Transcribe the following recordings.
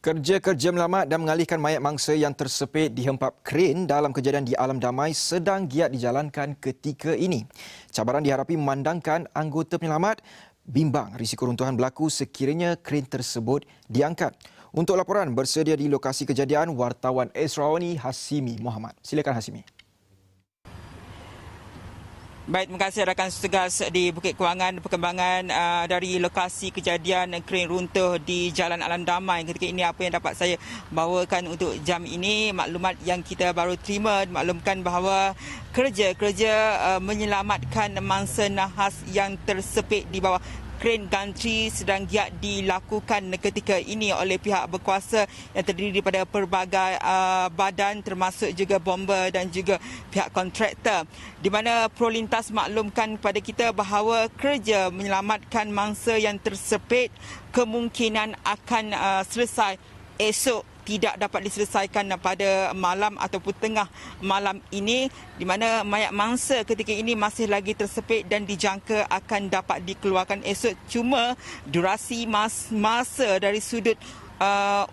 Kerja-kerja menyelamat dan mengalihkan mayat mangsa yang tersepit dihempap kren dalam kejadian di Alam Damai sedang giat dijalankan ketika ini. Cabaran diharapi memandangkan anggota penyelamat bimbang risiko runtuhan berlaku sekiranya kren tersebut diangkat. Untuk laporan bersedia di lokasi kejadian, wartawan Esrawani Hasimi Muhammad. Silakan Hasimi. Baik, terima kasih rakan setugas di Bukit Kewangan. Perkembangan dari lokasi kejadian kren runtuh di Jalan Alam Damai ketika ini apa yang dapat saya bawakan untuk jam ini. Maklumat yang kita baru terima maklumkan bahawa kerja-kerja menyelamatkan mangsa nahas yang tersepit di bawah kren gantri sedang giat dilakukan ketika ini oleh pihak berkuasa yang terdiri daripada pelbagai badan termasuk juga bomber dan juga pihak kontraktor, di mana Prolintas maklumkan kepada kita bahawa kerja menyelamatkan mangsa yang tersepit kemungkinan akan selesai esok, tidak dapat diselesaikan pada malam ataupun tengah malam ini, di mana mayat mangsa ketika ini masih lagi tersepit dan dijangka akan dapat dikeluarkan esok. Cuma durasi masa dari sudut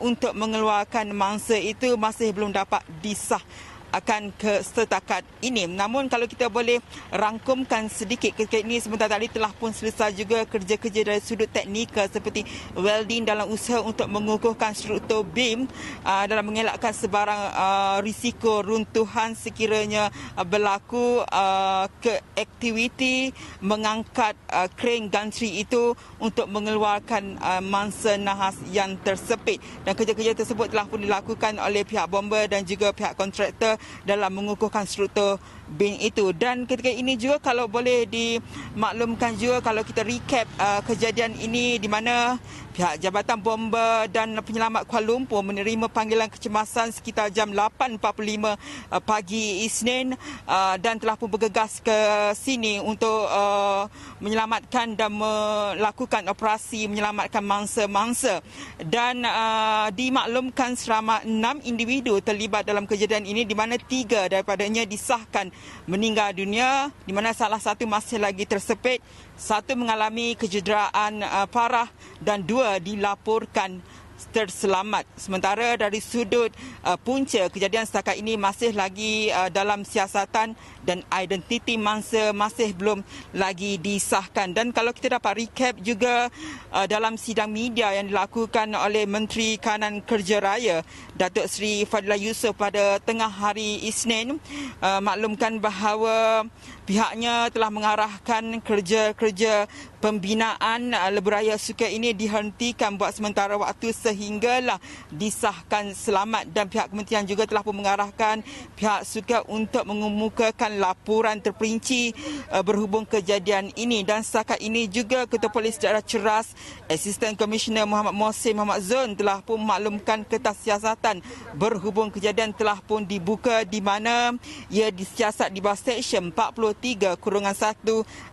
untuk mengeluarkan mangsa itu masih belum dapat disah akan ke setakat ini. Namun kalau kita boleh rangkumkan sedikit ketika ini, sebentar tadi telah pun selesai juga kerja-kerja dari sudut teknikal seperti welding dalam usaha untuk mengukuhkan struktur beam dalam mengelakkan sebarang risiko runtuhan sekiranya berlaku ke aktiviti mengangkat kren gantri itu untuk mengeluarkan mangsa nahas yang tersepit, dan kerja-kerja tersebut telah pun dilakukan oleh pihak bomber dan juga pihak kontraktor dalam mengukuhkan struktur beam itu. Dan ketika ini juga kalau boleh dimaklumkan juga, kalau kita recap kejadian ini, di mana pihak Jabatan Bomber dan Penyelamat Kuala Lumpur menerima panggilan kecemasan sekitar jam 8.45 pagi Isnin dan telah pun bergegas ke sini untuk menyelamatkan dan melakukan operasi menyelamatkan mangsa-mangsa. Dan dimaklumkan selama 6 individu terlibat dalam kejadian ini, di mana 3 daripadanya disahkan meninggal dunia, di mana salah satu masih lagi tersepit, 1 mengalami kecederaan parah dan 2 dilaporkan terselamat. Sementara dari sudut punca kejadian setakat ini masih lagi dalam siasatan dan identiti mangsa masih belum lagi disahkan. Dan kalau kita dapat recap juga dalam sidang media yang dilakukan oleh Menteri Kanan Kerja Raya Datuk Seri Fadilah Yusof pada tengah hari Isnin, maklumkan bahawa pihaknya telah mengarahkan kerja-kerja pembinaan lebuh raya Sukan ini dihentikan buat sementara waktu sehinggalah disahkan selamat, dan pihak kementerian juga telah pun mengarahkan pihak Sukan untuk mengemukakan laporan terperinci berhubung kejadian ini. Dan setakat ini juga Ketua Polis Daerah Ceras Asisten Komisioner Muhammad Mohsin Muhammad Zon telah pun maklumkan kertas siasatan berhubung kejadian telah pun dibuka, di mana ia disiasat di bawah Seksyen 43/1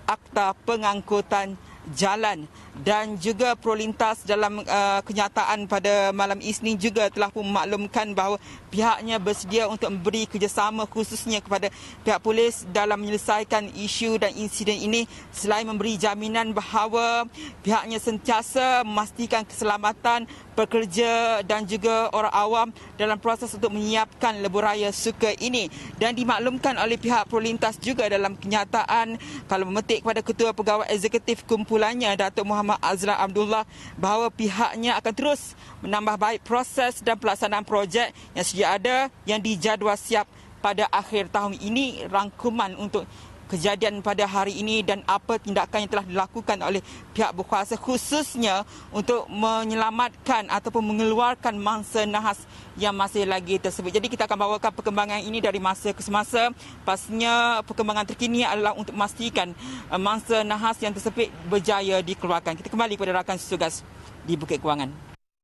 Akta Pengangkutan Jalan. Dan juga Prolintas dalam kenyataan pada malam Isnin juga telah pun memaklumkan bahawa pihaknya bersedia untuk memberi kerjasama khususnya kepada pihak polis dalam menyelesaikan isu dan insiden ini, selain memberi jaminan bahawa pihaknya sentiasa memastikan keselamatan pekerja dan juga orang awam dalam proses untuk menyiapkan lebuh raya Sukan ini. Dan dimaklumkan oleh pihak Prolintas juga dalam kenyataan, kalau memetik kepada Ketua Pegawai Eksekutif kumpulannya Datuk Muhammad Azlan Abdullah, bahawa pihaknya akan terus menambah baik proses dan pelaksanaan projek yang sedia ada yang dijadual siap pada akhir tahun ini. Rangkuman untuk kejadian pada hari ini dan apa tindakan yang telah dilakukan oleh pihak berkuasa khususnya untuk menyelamatkan ataupun mengeluarkan mangsa nahas yang masih lagi tersebut. Jadi kita akan bawakan perkembangan ini dari masa ke semasa. Pastinya perkembangan terkini adalah untuk memastikan mangsa nahas yang tersebut berjaya dikeluarkan. Kita kembali kepada rakan setugas di Bukit Kewangan.